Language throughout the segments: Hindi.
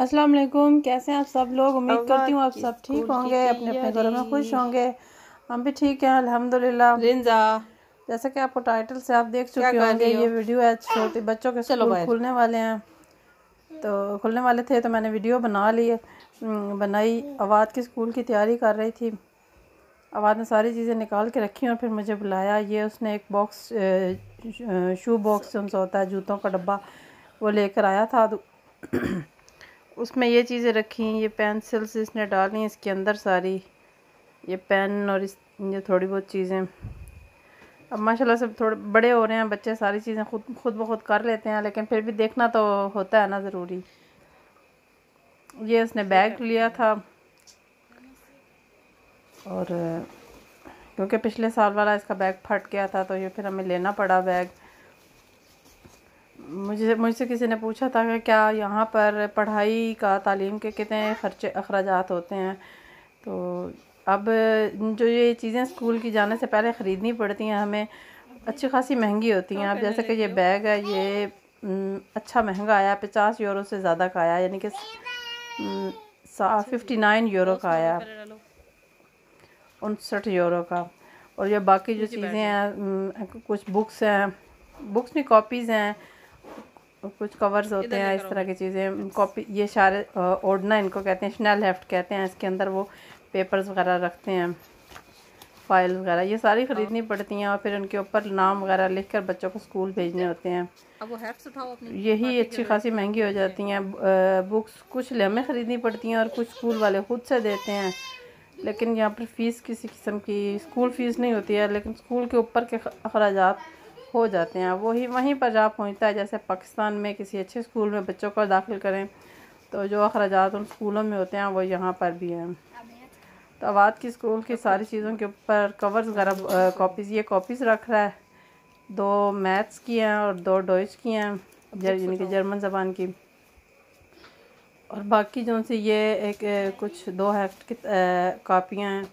अस्सलाम वालेकुम। कैसे हैं आप सब लोग? उम्मीद करती हूँ आप सब ठीक स्कूल की होंगे, अपने अपने घरों में खुश तैयारी। होंगे। हम भी ठीक हैं अल्हम्दुलिल्लाह। रिंजा जैसा कि आपको टाइटल से आप देख क्या चुके कर होंगे, रही हो? ये वीडियो है छोटे बच्चों के चलो स्कूल बाहर। खुलने वाले हैं। तो खुलने वाले थे तो मैंने वीडियो बना ली, बनाई। अवाद की स्कूल की तैयारी कर रही थी। अवाद ने सारी चीज़ें निकाल के रखी और फिर मुझे बुलाया। ये उसने एक बॉक्स, शू बॉक्स जो होता है, जूतों का डब्बा, वो लेकर आया था। तो उसमें ये चीज़ें रखी, ये पेंसिल्स इसने डाली इसके अंदर सारी, ये पेन और ये थोड़ी बहुत चीज़ें। अब माशाल्लाह से थोड़े बड़े हो रहे हैं बच्चे, सारी चीज़ें खुद ब खुद कर लेते हैं, लेकिन फिर भी देखना तो होता है ना ज़रूरी। ये उसने बैग लिया था, और क्योंकि पिछले साल वाला इसका बैग फट गया था तो ये फिर हमें लेना पड़ा बैग। मुझसे किसी ने पूछा था कि क्या यहाँ पर पढ़ाई का, तालीम के कितने खर्चे अखराजात होते हैं। तो अब जो ये चीज़ें स्कूल की जाने से पहले ख़रीदनी पड़ती हैं हमें, अच्छी खासी महंगी होती हैं। अब जैसे कि ये बैग है, ये अच्छा महंगा आया, 50 यूरो से ज़्यादा का आया, यानी कि 59 यूरो का आया, 59 यूरो का। और ये बाकी जो चीज़ें हैं, कुछ बुक्स हैं, बुक्स नहीं कॉपीज़ हैं, कुछ कवर्स होते हैं, इस तरह की चीज़ें। कॉपी, ये सारे ओढ़ना इनको कहते हैं, स्नेल हेफ्ट कहते हैं। इसके अंदर वो पेपर्स वगैरह रखते हैं, फाइल वगैरह, ये सारी ख़रीदनी पड़ती हैं। और फिर उनके ऊपर नाम वगैरह लिख कर बच्चों को स्कूल भेजने होते हैं। अब वो हेफ्ट्स उठाओ अपनी, यही अच्छी खासी महंगी हो जाती हैं। बुक्स कुछ हमें ख़रीदनी पड़ती हैं और कुछ स्कूल वाले ख़ुद से देते हैं। लेकिन यहाँ पर फ़ीस किसी किस्म की स्कूल फ़ीस नहीं होती है, लेकिन स्कूल के ऊपर के अखराजात हो जाते हैं, वही वहीं पर जा पहुँचता है। जैसे पाकिस्तान में किसी अच्छे स्कूल में बच्चों को दाखिल करें तो जो अखराजात उन स्कूलों में होते हैं वो यहाँ पर भी हैं। तो अवाद की स्कूल की सारी चीज़ों के ऊपर कवर्स वगैरह, कॉपीज़, ये कॉपीज़ रख रहा है। 2 मैथ्स की हैं और 2 डॉइच की हैं, यानी कि जर्मन ज़बान की। और बाकी जो सी ये एक कुछ 2 हेफ्ट की कापियाँ हैं,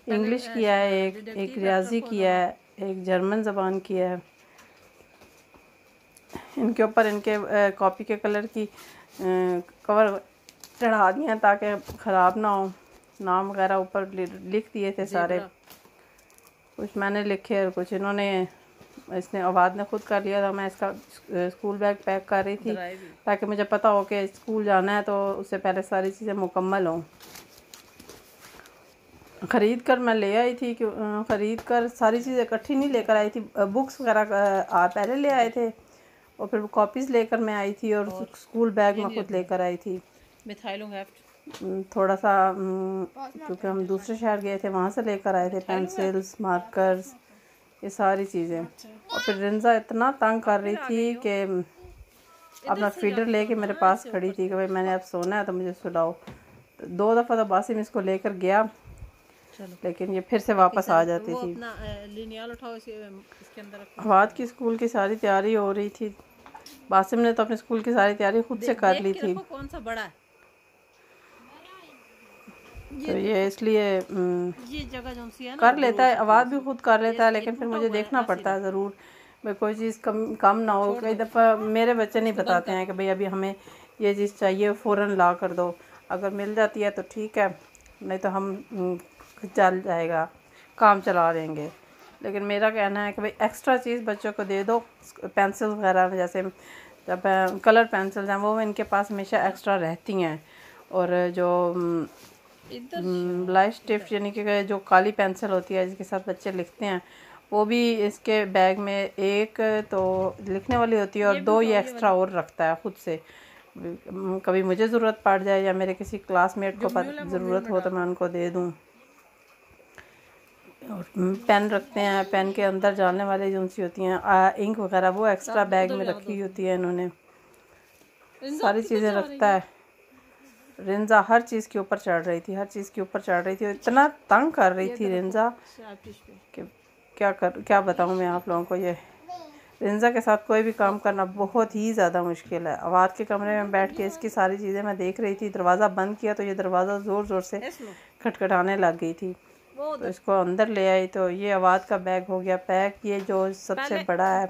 इंग्लिश की है, एक रियाजी की है, एक जर्मन ज़बान की है। इनके ऊपर इनके कॉपी के कलर की कवर चढ़ा दिए हैं ताकि ख़राब ना हो। नाम वगैरह ऊपर लिख दिए थे सारे, कुछ मैंने लिखे और कुछ इन्होंने, इसने अवाद ने खुद कर लिया था। मैं इसका स्कूल बैग पैक कर रही थी ताकि मुझे पता हो कि स्कूल जाना है, तो उससे पहले सारी चीज़ें मुकम्मल हों। ख़रीद कर मैं ले आई थी, ख़रीद कर सारी चीज़ें इकट्ठी नहीं लेकर आई थी। बुक्स वगैरह पहले ले आए थे, और फिर कॉपीज़ लेकर मैं आई थी, और स्कूल बैग मैं खुद लेकर आई थी। थोड़ा सा क्योंकि हम दूसरे शहर गए थे, वहाँ से लेकर आए थे पेंसिल्स, मार्कर्स, ये सारी चीज़ें। और फिर रिंजा इतना तंग कर रही थी कि अपना फीडर लेके मेरे पास खड़ी थी कि भाई मैंने अब सोना है तो मुझे सुलाओ। तो 2 दफ़ा तो बासिम इसको लेकर गया, लेकिन ये फिर से वापस आ जाती थी। अवाद की स्कूल की सारी तैयारी हो रही थी। बासिम ने तो अपने स्कूल की सारी तैयारी खुद से कर ली थी। कौन सा बड़ा है? तो ये इसलिए ये जगह जो सी है ना, कर लेता है, अवाद भी खुद कर लेता है, लेकिन फिर मुझे देखना पड़ता है ज़रूर भाई कोई चीज़ कम ना हो। कई दफ़ा मेरे बच्चे नहीं बताते हैं कि भाई अभी हमें ये चीज़ चाहिए, फ़ौरन ला कर दो। अगर मिल जाती है तो ठीक है, नहीं तो हम चल जाएगा, काम चला लेंगे। लेकिन मेरा कहना है कि भाई एक्स्ट्रा चीज़ बच्चों को दे दो। पेंसिल वगैरह, जैसे जब कलर पेंसिल्स हैं वो इनके पास हमेशा एक्स्ट्रा रहती हैं। और जो ब्लाइट स्टिफ्ट, यानी कि जो काली पेंसिल होती है जिसके साथ बच्चे लिखते हैं, वो भी इसके बैग में एक तो लिखने वाली होती है और 2 ये एक्स्ट्रा और रखता है ख़ुद से। कभी मुझे ज़रूरत पड़ जाए या मेरे किसी क्लासमेट को ज़रूरत हो तो मैं उनको दे दूँ। और पेन रखते हैं, पेन के अंदर डालने वाली जो सी होती हैं इंक वगैरह, वो एक्स्ट्रा बैग में रखी होती है इन्होंने। सारी चीज़ें रखता है। रिंजा हर चीज़ के ऊपर चढ़ रही थी, हर चीज़ के ऊपर चढ़ रही थी, इतना तंग कर रही थी रिंजा कि क्या बताऊँ मैं आप लोगों को। ये रिंजा के साथ कोई भी काम करना बहुत ही ज़्यादा मुश्किल है। अवाद के कमरे में बैठ के इसकी सारी चीज़ें मैं देख रही थी। दरवाज़ा बंद किया तो ये दरवाज़ा ज़ोर ज़ोर से खटखटाने लग गई थी, तो इसको अंदर ले आई। तो ये अवाद का बैग हो गया पैक। ये जो सबसे बड़ा है,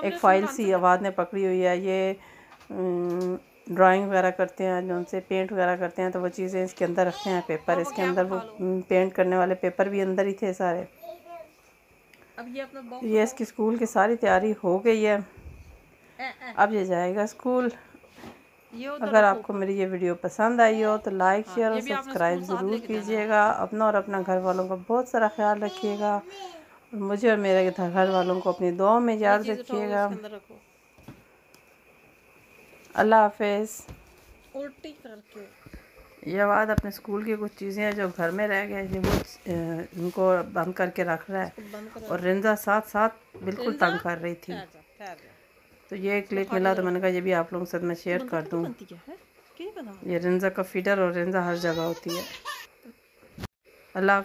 एक फ़ाइल सी अवाद ने पकड़ी हुई है, ये ड्राइंग वगैरह करते हैं, जो उनसे पेंट वगैरह करते हैं, तो वो चीज़ें इसके अंदर रखते हैं। पेपर इसके अंदर, वो पेंट करने वाले पेपर भी अंदर ही थे सारे। अब ये अपना बॉक्स ये इसकी स्कूल की सारी तैयारी हो गई है, अब ये जाएगा स्कूल। ये उधर अगर आपको मेरी ये वीडियो पसंद आई हो तो लाइक शेयर और ये भी आपने सब्सक्राइब स्कूल साथ ज़रूर लेके जाना है। कीजिएगा। अपना और अपना घर वालों का बहुत सारा ख्याल रखिएगा, और मुझे और मेरे घर वालों को अपनी दुआओं में याद चीज़ उठाओ, रखिएगा। इसके अंदर रखो, अल्लाह हाफिज़। उल्टी करके। ये बाद अपने स्कूल की कुछ चीज़ें हैं जो घर में रह गए, वो इनको बंद करके रख रहा है। बंद करो। और रिंजा साथ साथ बिल्कुल तंग कर रही थी, ठहर जा। तो ये क्लिप मिला तो मैंने कहा ये भी आप लोगों के साथ मैं शेयर कर दूँ। बनती क्या है? क्या नहीं पता। ये रिंजा का फीडर, और रिंजा हर जगह होती है। अल्लाह।